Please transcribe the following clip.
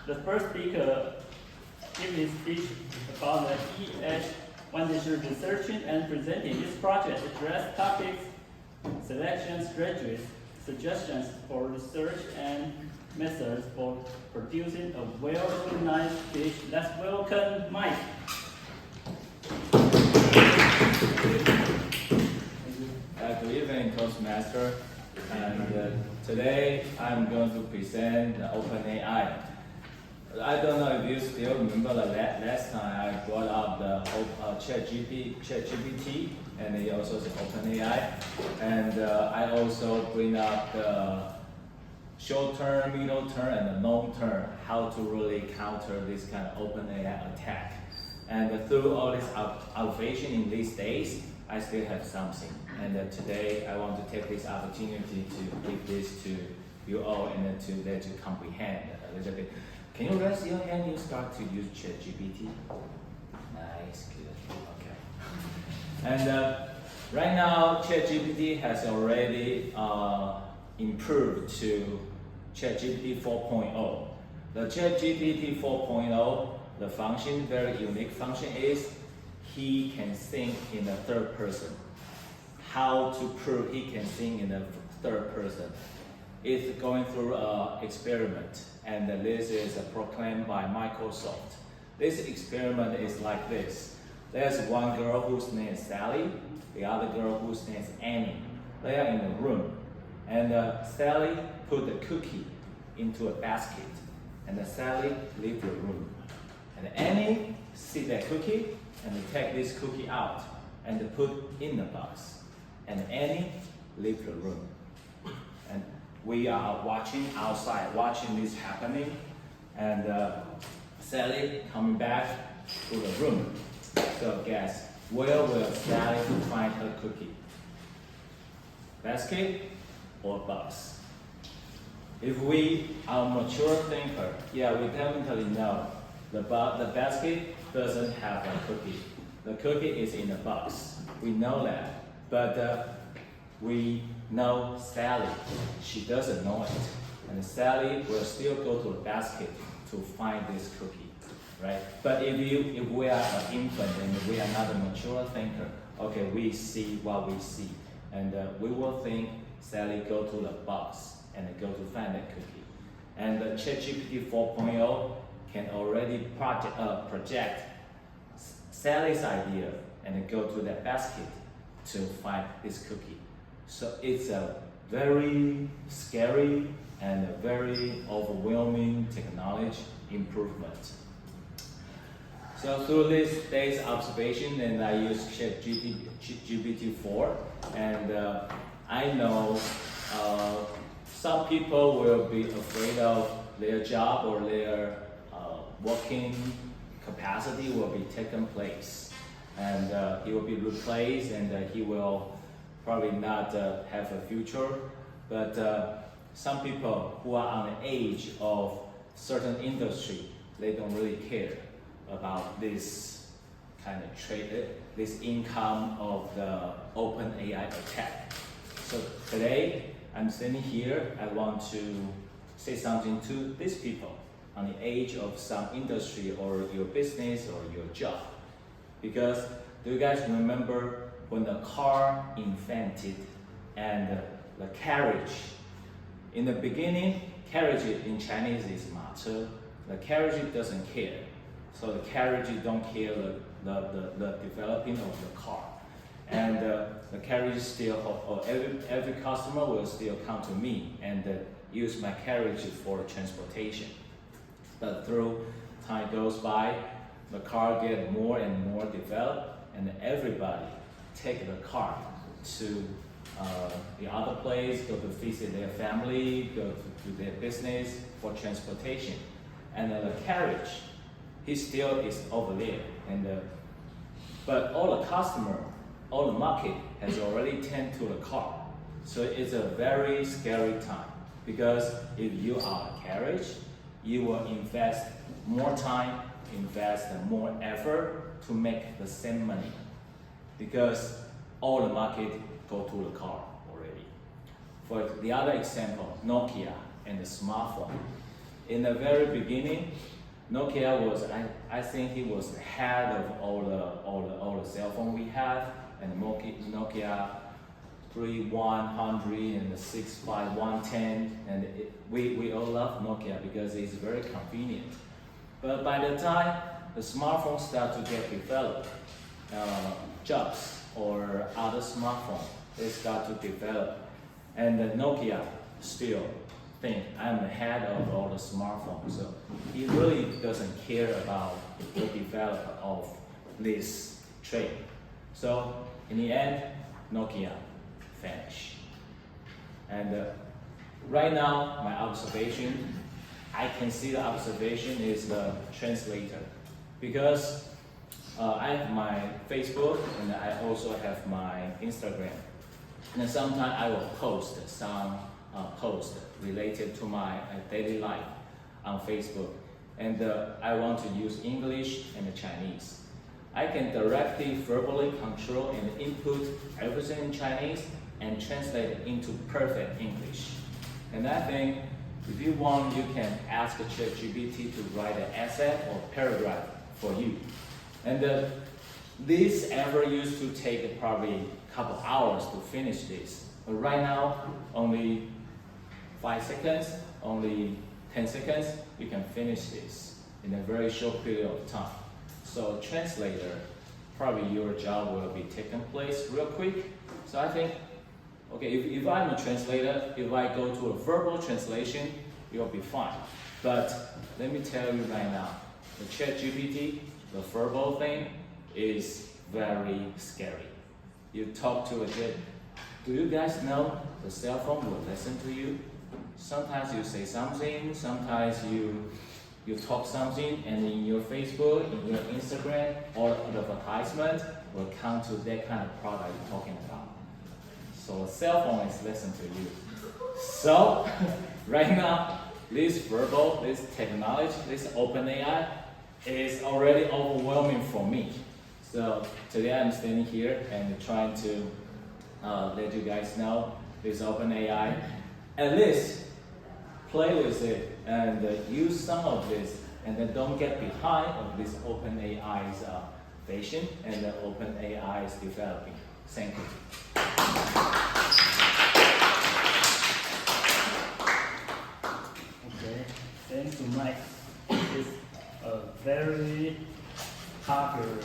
The first speaker gave his speech about the EH1 researching and presenting this project address topics, selection strategies, suggestions for research and methods for producing a well-organized speech. Let's welcome Mike. Good evening, Toastmaster. And today I'm going to present the OpenAI. I don't know if you still remember the last time I brought up the ChatGPT, and it also said OpenAI. And I also bring up the short term, middle term, and the long term, how to really counter this kind of OpenAI attack. And through all this observation in these days, I still have something. And today I want to take this opportunity to give this to you all and to let you comprehend a little bit. Can you raise your hand? You start to use ChatGPT. Nice, good. Okay. And right now, ChatGPT has already improved to ChatGPT 4.0. The ChatGPT 4.0, the function, very unique function is he can think in the third person. How to prove he can think in the third person? It's going through an experiment, and this is proclaimed by Microsoft. This experiment is like this. There's one girl whose name is Sally, the other girl whose name is Annie. They are in a room, and Sally put the cookie into a basket, and Sally leave the room. And Annie see that cookie, and take this cookie out, and put in the box. And Annie leave the room. And we are watching outside, watching this happening, and Sally coming back to the room. So guess, where will Sally find her cookie? Basket or box? If we are a mature thinker, yeah, we definitely know the basket doesn't have a cookie. The cookie is in the box. We know that. But we know Sally. She doesn't know it. And Sally will still go to the basket to find this cookie, right? But if we are an infant and we are not a mature thinker, okay, we see what we see. And we will think Sally go to the box and go to find that cookie. And the ChatGPT 4.0 can already project Sally's idea and go to that basket to find this cookie. So it's a very scary and a very overwhelming technology improvement. So through this day's observation, and I use ChatGPT 4, and I know some people will be afraid of their job or their working capacity will be taken place. And he will be replaced, and he will probably not have a future. But some people who are on the age of certain industry, they don't really care about this kind of trade, this income of the OpenAI attack. So today, I'm standing here. I want to say something to these people on the age of some industry or your business or your job. Because do you guys remember when the car invented and the carriage? In the beginning, carriage in Chinese is 马车. The carriage doesn't care. So the carriage don't care the developing of the car. And the carriage still, or every customer will still come to me and use my carriage for transportation. But through time goes by, the car get more and more developed, and everybody take the car to the other place, go to visit their family, go to their business for transportation. And the carriage, he still is over there. And but all the customer, all the market has already turned to the car. So it's a very scary time, because if you are a carriage, you will invest more time, invest more effort to make the same money, because all the market go to the car already. For the other example, Nokia and the smartphone. In the very beginning, Nokia was, I think he was the head of all the cell phone we have, and Nokia 3100 and the 65110, and we all love Nokia because it's very convenient. But by the time the smartphones start to get developed, Jobs or other smartphones, they start to develop, and Nokia still think I'm the head of all the smartphones. So he really doesn't care about the development of this trade. So in the end, Nokia vanished. And right now, my observation, I can see the observation is the translator, because I have my Facebook and I also have my Instagram. And sometimes I will post some post related to my daily life on Facebook. And I want to use English and Chinese. I can directly verbally control and input everything in Chinese and translate it into perfect English. And I think if you want, you can ask ChatGPT to write an essay or paragraph for you. And this ever used to take probably a couple hours to finish this. But right now, only 5 seconds, only 10 seconds, you can finish this in a very short period of time. So translator, probably your job will be taken place real quick. So I think, okay, if I'm a translator, if I go to a verbal translation, it will be fine. But let me tell you right now, the ChatGPT, the verbal thing is very scary. You talk to a Chat, do you guys know the cell phone will listen to you? Sometimes you say something, sometimes you talk something, and in your Facebook, in your Instagram, or advertisement will come to that kind of product you're talking about. So a cell phone is listening to you. So right now, this verbal, this technology, this OpenAI is already overwhelming for me. So today I'm standing here and trying to let you guys know this OpenAI. At least play with it and use some of this, and then don't get behind of this OpenAI's vision and the OpenAI is developing. Thank you. Okay, thanks to Mike. It's a very popular